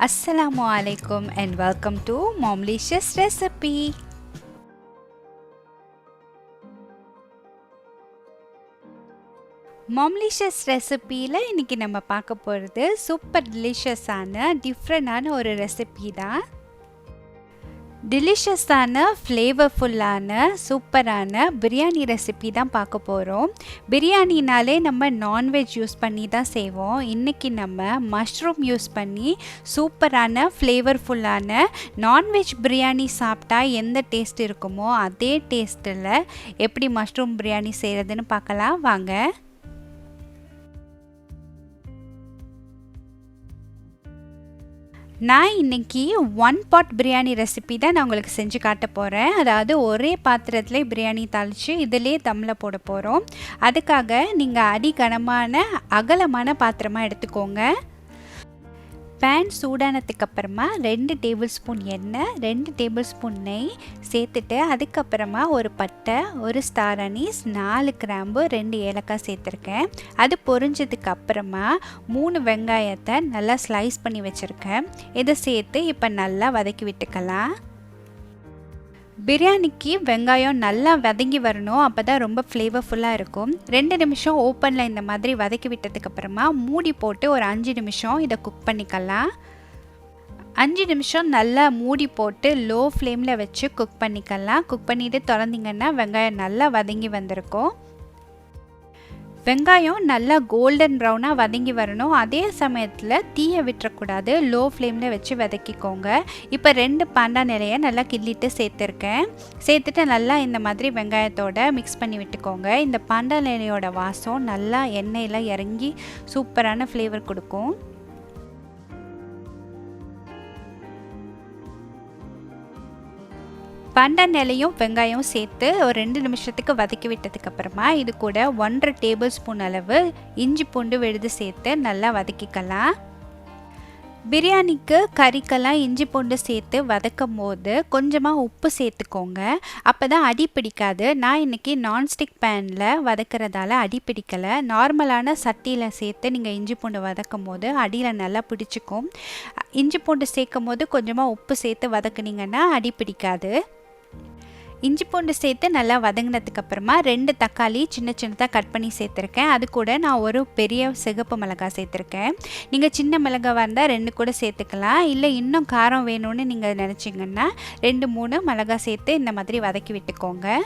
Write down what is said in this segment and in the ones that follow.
Assalamualaikum and welcome to Momlicious Recipe. Momlicious Recipeல இன்னைக்கு நம்ம பார்க்க போறது சூப்பர் டெலிஷியஸான டிஃபரண்டான ஒரு ரெசிபி தான். டெலிஷியஸான ஃப்ளேவர்ஃபுல்லான சூப்பரான பிரியாணி ரெசிபி தான் பார்க்க போகிறோம். பிரியாணினாலே நம்ம நான்வெஜ் யூஸ் பண்ணி தான் செய்வோம். இன்றைக்கி நம்ம மஷ்ரூம் யூஸ் பண்ணி சூப்பரான ஃப்ளேவர்ஃபுல்லான நான்வெஜ் பிரியாணி சாப்பிட்டா எந்த டேஸ்ட் இருக்குமோ அதே டேஸ்ட்டில் எப்படி மஷ்ரூம் பிரியாணி செய்கிறதுன்னு பார்க்கலாம் வாங்க. நான் இன்றைக்கி 1 pot பிரியாணி ரெசிபி தான் நான் உங்களுக்கு செஞ்சு காட்ட போகிறேன். அதாவது ஒரே பாத்திரத்தில் பிரியாணி தாளித்து இதிலே தம்மில் போட போகிறோம். அதுக்காக நீங்கள் அடிகனமான அகலமான பாத்திரமாக எடுத்துக்கோங்க. பேன் சூடானதுக்கு அப்புறமா 2 டேபிள் ஸ்பூன் எண்ணெய், 2 டேபிள் ஸ்பூன் நெய் சேர்த்துட்டு அதுக்கப்புறமா ஒரு பட்டை, ஒரு ஸ்டார் அனீஸ், 4 கிராம்பு, 2 ஏலக்காய் சேர்த்துருக்கேன். அது பொரிஞ்சதுக்கு அப்புறமா 3 வெங்காயத்தை நல்லா ஸ்லைஸ் பண்ணி வச்சுருக்கேன். இதை சேர்த்து இப்போ நல்லா வதக்கி விட்டுக்கலாம். பிரியாணிக்கு வெங்காயம் நல்லா வதங்கி வரணும், அப்போ தான் ரொம்ப ஃப்ளேவர்ஃபுல்லாக இருக்கும். 2 நிமிஷம் ஓப்பனில் இந்த மாதிரி வதக்கி விட்டதுக்கப்புறமா மூடி போட்டு ஒரு 5 நிமிஷம் இதை குக் பண்ணிக்கலாம். 5 நிமிஷம் நல்லா மூடி போட்டு லோ ஃப்ளேமில் வச்சு குக் பண்ணிக்கலாம். குக் பண்ணிவிட்டு திறந்தீங்கன்னா வெங்காயம் நல்லா வதங்கி வந்திருக்கும். வெங்காயம் நல்லா கோல்டன் ப்ரௌனாக வதங்கி வரணும். அதே சமயத்தில் தீயை விட்டுறக்கூடாது, லோ ஃப்ளேமில் வச்சு வதக்கிக்கோங்க. இப்போ 2 பாண்டான் இலையை நல்லா கிள்ளிட்டு சேர்த்துட்டு நல்லா இந்த மாதிரி வெங்காயத்தோடு மிக்ஸ் பண்ணி விட்டுக்கோங்க. இந்த பாண்டான் இலையோட வாசம் நல்லா எண்ணெயில் இறங்கி சூப்பரான ஃப்ளேவர் கொடுக்கும். பாண்டான் இலையும் வெங்காயம் சேர்த்து ஒரு 2 நிமிஷத்துக்கு வதக்கி விட்டதுக்கப்புறமா இது கூட 1.5 டேபிள் ஸ்பூன் அளவு இஞ்சி பூண்டு விழுது சேர்த்து நல்லா வதக்கிக்கலாம். பிரியாணிக்கு கறிக்கெல்லாம் இஞ்சி பூண்டு சேர்த்து வதக்கும் போது கொஞ்சமாக உப்பு சேர்த்துக்கோங்க, அப்போ தான் அடி பிடிக்காது. நான் இன்றைக்கி நான்ஸ்டிக் பேனில் வதக்கிறதால அடி பிடிக்கலை. நார்மலான சட்டியில் சேர்த்து நீங்கள் இஞ்சி பூண்டு வதக்கும் போது அடியில் நல்லா பிடிச்சிக்கும். இஞ்சி பூண்டு சேர்க்கும் போது கொஞ்சமாக உப்பு சேர்த்து வதக்குனீங்கன்னா அடி பிடிக்காது. இஞ்சி பூண்டு சேர்த்து நல்லா வதங்கினதுக்கப்புறமா 2 தக்காளி சின்ன சின்னதாக கட் பண்ணி சேர்த்துருக்கேன். அது கூட நான் ஒரு பெரிய சிகப்பு மிளகாய் சேர்த்துருக்கேன். நீங்கள் சின்ன மிளகாவாக இருந்தால் 2 கூட சேர்த்துக்கலாம். இல்லை இன்னும் காரம் வேணும்னு நீங்கள் நினச்சிங்கன்னா 2-3 மிளகாய் சேர்த்து இந்த மாதிரி வதக்கி விட்டுக்கோங்க.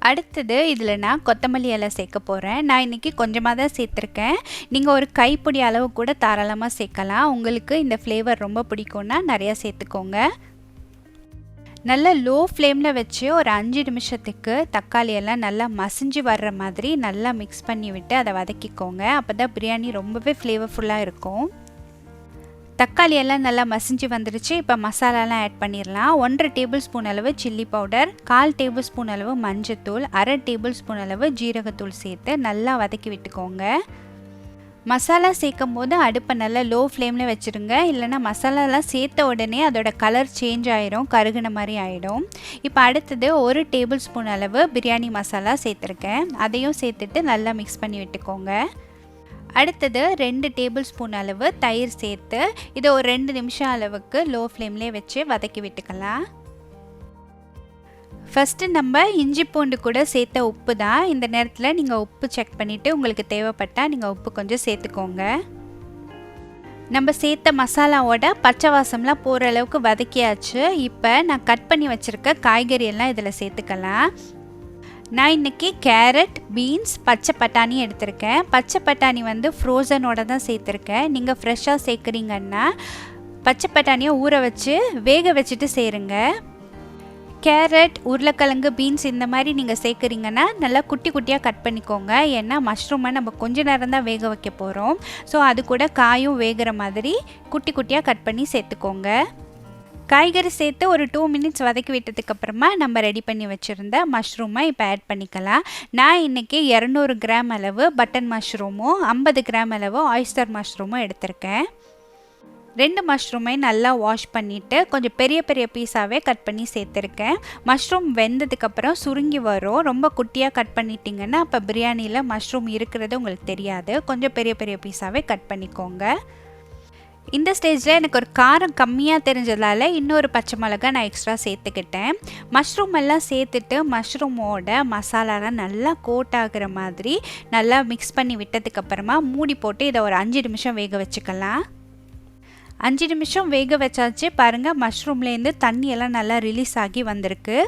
அடுத்தது இதில் நான் கொத்தமல்லி இலை சேர்க்க போகிறேன். நான் இன்றைக்கி கொஞ்சமாக தான் சேர்த்துருக்கேன். நீங்கள் ஒரு கைப்பிடி அளவு கூட தாராளமாக சேர்க்கலாம். உங்களுக்கு இந்த ஃப்ளேவர் ரொம்ப பிடிக்கும்னா நிறையா சேர்த்துக்கோங்க. நல்லா லோ ஃப்ளேமில் வச்சு ஒரு 5 நிமிஷத்துக்கு தக்காளி எல்லாம் நல்லா மசிஞ்சு வர்ற மாதிரி நல்லா மிக்ஸ் பண்ணி விட்டு அதை வதக்கிக்கோங்க. அப்போ தான் பிரியாணி ரொம்பவே ஃப்ளேவர்ஃபுல்லாக இருக்கும். தக்காளி எல்லாம் நல்லா மசிஞ்சு வந்துடுச்சு. இப்போ மசாலாலாம் ஆட் பண்ணிடலாம். 1.5 டேபிள் ஸ்பூன் அளவு சில்லி பவுடர், 1/4 டேபிள் ஸ்பூன் அளவு மஞ்சத்தூள், 1/2 டேபிள் ஸ்பூன் அளவு ஜீரகத்தூள் சேர்த்து நல்லா வதக்கி விட்டுக்கோங்க. மசாலா சேர்க்கும் போது அடுப்பை நல்லா லோ ஃப்ளேமில் வச்சுருங்க, இல்லைனா மசாலாலாம் சேர்த்த உடனே அதோட கலர் சேஞ்ச் ஆகிடும், கருகுன மாதிரி ஆகிடும். இப்போ அடுத்தது 1 டேபிள் ஸ்பூன் அளவு பிரியாணி மசாலா சேர்த்துருக்கேன். அதையும் சேர்த்துட்டு நல்லா மிக்ஸ் பண்ணி விட்டுக்கோங்க. அடுத்தது 2 டேபிள் ஸ்பூன் அளவு தயிர் சேர்த்து இதை ஒரு 2 நிமிஷம் அளவுக்கு லோ ஃப்ளேம்லேயே வச்சு வதக்கி விட்டுக்கலாம். ஃபஸ்ட்டு நம்ம இஞ்சி பூண்டு கூட சேர்த்த உப்பு தான். இந்த நேரத்தில் நீங்கள் உப்பு செக் பண்ணிவிட்டு உங்களுக்கு தேவைப்பட்டால் நீங்கள் உப்பு கொஞ்சம் சேர்த்துக்கோங்க. நம்ம சேர்த்த மசாலாவோட பச்சை வாசம்லாம் போகிற அளவுக்கு வதக்கியாச்சு. இப்போ நான் கட் பண்ணி வச்சுருக்க காய்கறி எல்லாம் இதில் சேர்த்துக்கலாம். நான் இன்றைக்கி கேரட், பீன்ஸ், பச்சை பட்டாணி எடுத்திருக்கேன். பச்சை பட்டாணி ஃப்ரோசனோட தான் சேர்த்துருக்கேன். நீங்கள் ஃப்ரெஷ்ஷாக சேர்க்குறீங்கன்னா பச்சை பட்டாணியை ஊற வச்சு வேக வச்சுட்டு சேருங்க. கேரட், உருளைக்கிழங்கு, பீன்ஸ் இந்த மாதிரி நீங்கள் சேர்க்குறீங்கன்னா நல்லா குட்டி குட்டியாக கட் பண்ணிக்கோங்க. ஏன்னா மஷ்ரூமை நம்ம கொஞ்ச நேரம் தான் வேக வைக்க போகிறோம். ஸோ அது கூட காயும் வேகிற மாதிரி குட்டி குட்டியாக கட் பண்ணி சேர்த்துக்கோங்க. காய்கறி சேர்த்து ஒரு 2 மினிட்ஸ் வதக்கி விட்டதுக்கப்புறமா நம்ம ரெடி பண்ணி வச்சுருந்த மஷ்ரூமை இப்போ ஆட் பண்ணிக்கலாம். நான் இன்றைக்கி 200 கிராம் அளவு பட்டன் மஷ்ரூமும் 50 கிராம் அளவு ஆயிஸ்டர் மஷ்ரூமும் எடுத்திருக்கேன். 2 மஷ்ரூமை நல்லா வாஷ் பண்ணிவிட்டு கொஞ்சம் பெரிய பெரிய பீஸாகவே கட் பண்ணி சேர்த்துருக்கேன். மஷ்ரூம் வெந்ததுக்கப்புறம் சுருங்கி வரும். ரொம்ப குட்டியாக கட் பண்ணிட்டீங்கன்னா அப்போ பிரியாணியில் மஷ்ரூம் இருக்கிறது உங்களுக்கு தெரியாது. கொஞ்சம் பெரிய பெரிய பீஸாகவே கட் பண்ணிக்கோங்க. இந்த ஸ்டேஜில் எனக்கு ஒரு காரம் கம்மியாக தெரிஞ்சதால் இன்னொரு பச்சை மிளகாய் நான் எக்ஸ்ட்ரா சேர்த்துக்கிட்டேன். மஷ்ரூம் எல்லாம் சேர்த்துட்டு மஷ்ரூமோட மசாலாலாம் நல்லா கோட் ஆகிற மாதிரி நல்லா மிக்ஸ் பண்ணி விட்டதுக்கப்புறமா மூடி போட்டு இதை ஒரு 5 நிமிஷம் வேக வச்சுக்கலாம். 5 நிமிஷம் வேக வச்சாச்சு. பாருங்கள், மஷ்ரூம்லேருந்து தண்ணியெல்லாம் நல்லா ரிலீஸ் ஆகி வந்திருக்கு.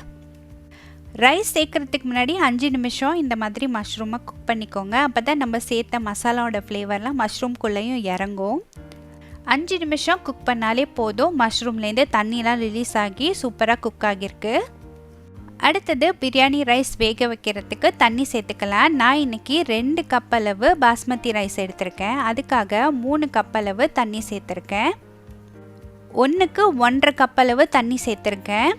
ரைஸ் சேர்க்குறதுக்கு முன்னாடி 5 நிமிஷம் இந்த மாதிரி மஷ்ரூமை குக் பண்ணிக்கோங்க. அப்போ தான் நம்ம சேர்த்த மசாலாவோட ஃப்ளேவர்லாம் மஷ்ரூம்குள்ளேயும் இறங்கும். 5 நிமிஷம் குக் பண்ணாலே போதும். மஷ்ரூம்லேருந்து தண்ணியெலாம் ரிலீஸ் ஆகி சூப்பராக குக் ஆகியிருக்கு. அடுத்தது பிரியாணி ரைஸ் வேக வைக்கிறதுக்கு தண்ணி சேர்த்துக்கலாம். நான் இன்றைக்கி 2 கப் அளவு பாஸ்மதி ரைஸ் எடுத்திருக்கேன். அதுக்காக 3 கப் அளவு தண்ணி சேர்த்துருக்கேன். 1க்கு 1.5 கப் அளவு தண்ணி சேர்த்துருக்கேன்.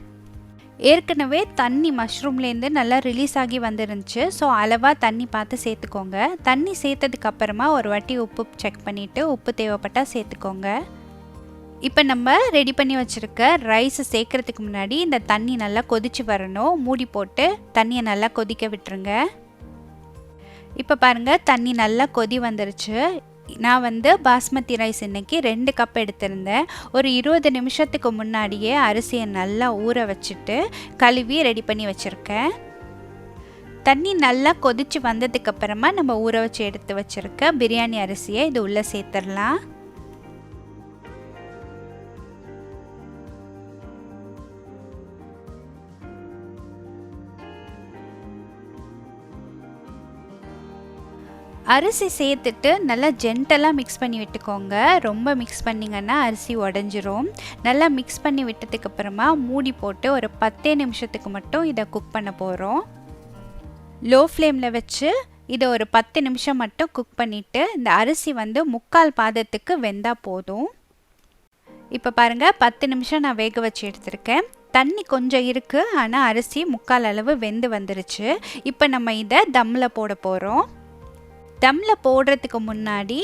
ஏற்கனவே தண்ணி மஷ்ரூம்லேருந்து நல்லா ரிலீஸ் ஆகி வந்துருந்துச்சு. ஸோ அளவாக தண்ணி பார்த்து சேர்த்துக்கோங்க. தண்ணி சேர்த்ததுக்கப்புறமா ஒரு வாட்டி உப்பு செக் பண்ணிவிட்டு உப்பு தேவைப்பட்டால் சேர்த்துக்கோங்க. இப்போ நம்ம ரெடி பண்ணி வச்சுருக்க ரைஸ் சேர்க்குறதுக்கு முன்னாடி இந்த தண்ணி நல்லா கொதிச்சு வரணும். மூடி போட்டு தண்ணியை நல்லா கொதிக்க விட்டுருங்க. இப்போ பாருங்கள், தண்ணி நல்லா கொதி வந்துருச்சு. நான் பாஸ்மதி ரைஸ் இன்றைக்கி 2 கப் எடுத்திருந்தேன். ஒரு 20 நிமிஷத்துக்கு முன்னாடியே அரிசியை நல்லா ஊற வச்சுட்டு கழுவி ரெடி பண்ணி வச்சுருக்கேன். தண்ணி நல்லா கொதிச்சு வந்ததுக்கப்புறமா நம்ம ஊற வச்சு எடுத்து வச்சுருக்க பிரியாணி அரிசியை இது உள்ளே சேர்த்துடலாம். அரிசி சேர்த்துட்டு நல்லா ஜென்டலாக மிக்ஸ் பண்ணி விட்டுக்கோங்க. ரொம்ப மிக்ஸ் பண்ணிங்கன்னா அரிசி உடஞ்சிரும். நல்லா மிக்ஸ் பண்ணி விட்டதுக்கப்புறமா மூடி போட்டு ஒரு 10 நிமிஷத்துக்கு மட்டும் இதை குக் பண்ண போகிறோம். லோ ஃப்ளேமில் வச்சு இதை ஒரு 10 நிமிஷம் மட்டும் குக் பண்ணிவிட்டு இந்த அரிசி 3/4 பாதத்துக்கு வெந்தால் போதும். இப்போ பாருங்கள், 10 நிமிஷம் நான் வேக வச்சு எடுத்திருக்கேன். தண்ணி கொஞ்சம் இருக்குது, ஆனால் அரிசி 3/4 அளவு வெந்து வந்துருச்சு. இப்போ நம்ம இதை தம்மில் போட போகிறோம். தம்மில் போடுறதுக்கு முன்னாடி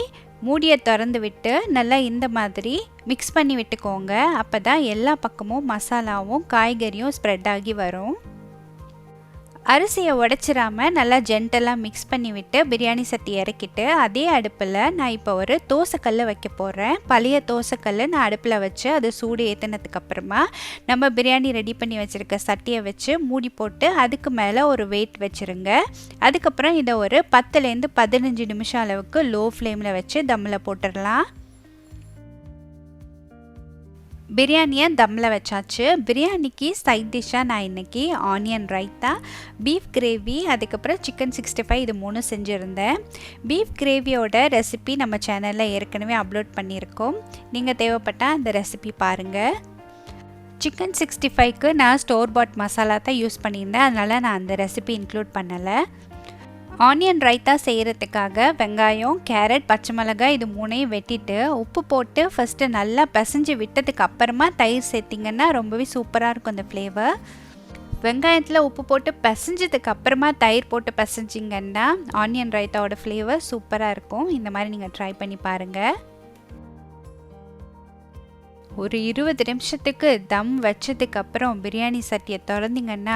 மூடியை திறந்து விட்டு நல்லா இந்த மாதிரி மிக்ஸ் பண்ணி விட்டுக்கோங்க. அப்போ தான் எல்லா பக்கமும் மசாலாவும் காய்கறியும் ஸ்ப்ரெட் ஆகி வரும். அரிசியை உடைச்சிடாமல் நல்லா ஜென்டலாக மிக்ஸ் பண்ணி விட்டு பிரியாணி சட்டி இறக்கிட்டு அதே அடுப்பில் நான் இப்போ ஒரு தோசைக்கல் வைக்க போகிறேன். பழைய தோசைக்கல் நான் அடுப்பில் வச்சு அது சூடு ஏற்றினதுக்கப்புறமா நம்ம பிரியாணி ரெடி பண்ணி வச்சுருக்க சட்டியை வச்சு மூடி போட்டு அதுக்கு மேலே ஒரு வெயிட் வச்சுருங்க. அதுக்கப்புறம் இதை ஒரு 10லேருந்து 15 நிமிஷம் அளவுக்கு லோ ஃப்ளேமில் வச்சு தம்மில் போட்டுடலாம். பிரியாணியை தம்மில் வச்சாச்சு. பிரியாணிக்கு சைட் டிஷ்ஷாக நான் இன்றைக்கி ஆனியன் ரைத்தா, பீஃப் கிரேவி, அதுக்கப்புறம் சிக்கன் 65 இது 3 செஞ்சுருந்தேன். பீஃப் கிரேவியோட ரெசிபி நம்ம சேனலில் ஏற்கனவே அப்லோட் பண்ணியிருக்கோம். நீங்கள் தேவைப்பட்டால் அந்த ரெசிபி பாருங்கள். சிக்கன் 65க்கு நான் ஸ்டோர் பாட் மசாலா தான் யூஸ் பண்ணியிருந்தேன். அதனால் நான் அந்த ரெசிபி இன்க்ளூட் பண்ணலை. ஆனியன் ரைத்தா செய்கிறதுக்காக வெங்காயம், கேரட், பச்சை மிளகாய் இது 3ஐயும் வெட்டிட்டு உப்பு போட்டு ஃபஸ்ட்டு நல்லா பிசைஞ்சு விட்டதுக்கு அப்புறமா தயிர் சேர்த்திங்கன்னா ரொம்பவே சூப்பராக இருக்கும் அந்த ஃப்ளேவர். வெங்காயத்தில் உப்பு போட்டு பிசைஞ்சதுக்கு அப்புறமா தயிர் போட்டு பிசைஞ்சிங்கன்னா ஆனியன் ரைத்தாவோட ஃப்ளேவர் சூப்பராக இருக்கும். இந்த மாதிரி நீங்கள் ட்ரை பண்ணி பாருங்கள். ஒரு 20 நிமிஷத்துக்கு தம் வச்சதுக்கப்புறம் பிரியாணி சட்டியை திறந்திங்கன்னா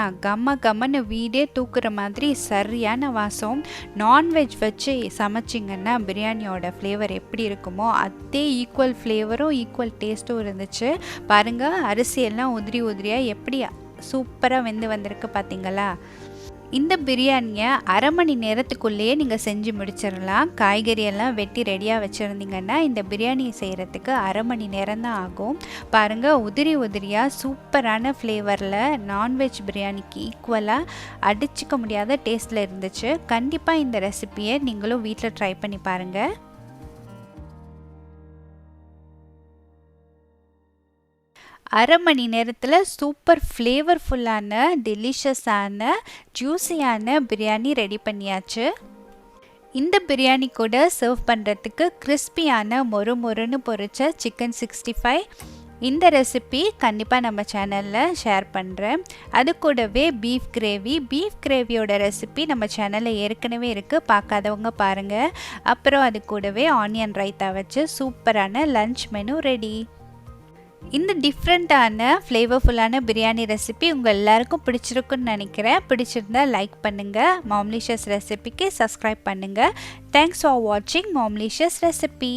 கம்மன்னு வீடே தூக்குற மாதிரி சரியான வாசம். நான்வெஜ் வச்சு சமைச்சிங்கன்னா பிரியாணியோட ஃப்ளேவர் எப்படி இருக்குமோ அதே ஈக்குவல் ஃப்ளேவரும் ஈக்குவல் டேஸ்ட்டும் இருந்துச்சு. பாருங்கள், அரிசியெல்லாம் உதிரியாக எப்படி சூப்பராக வெந்து வந்திருக்கு பார்த்தீங்களா. இந்த பிரியாணியை அரை மணி நேரத்துக்குள்ளேயே நீங்கள் செஞ்சு முடிச்சிடலாம். காய்கறியெல்லாம் வெட்டி ரெடியாக வச்சுருந்தீங்கன்னா இந்த பிரியாணி செய்கிறதுக்கு அரை மணி நேரம் தான் ஆகும். பாருங்கள், உதிரியாக சூப்பரான ஃப்ளேவரில் நான்வெஜ் பிரியாணிக்கு ஈக்குவலாக அடிச்சிக்க முடியாத டேஸ்ட்டில் இருந்துச்சு. கண்டிப்பாக இந்த ரெசிபியை நீங்களும் வீட்டில் ட்ரை பண்ணி பாருங்கள். அரை மணி நேரத்தில் சூப்பர் ஃப்ளேவர்ஃபுல்லான டெலிஷியஸான ஜூஸியான பிரியாணி ரெடி பண்ணியாச்சு. இந்த பிரியாணி கூட சர்வ் பண்ணுறதுக்கு கிறிஸ்பியான மொறுன்னு பொரிச்ச சிக்கன் 65, இந்த ரெசிபி கண்டிப்பாக நம்ம சேனலில் ஷேர் பண்ணுறேன். அது கூடவே பீஃப் கிரேவியோட ரெசிபி நம்ம சேனலில் ஏற்கனவே இருக்குது, பார்க்காதவங்க பாருங்கள். அப்புறம் அது கூடவே ஆனியன் ரைத்தா வச்சு சூப்பரான லன்ச் மெனு ரெடி. இந்த டிஃப்ரெண்ட்டான ஃப்ளேவர்ஃபுல்லான பிரியாணி ரெசிபி உங்கள் எல்லாருக்கும் பிடிச்சிருக்குன்னு நினைக்கிறேன். பிடிச்சிருந்தா லைக் பண்ணுங்கள். மாம்லிஷியஸ் ரெசிபிக்கு சப்ஸ்கிரைப் பண்ணுங்கள். தேங்க்ஸ் ஃபார் வாட்சிங் மாம்லிஷியஸ் ரெசிபி.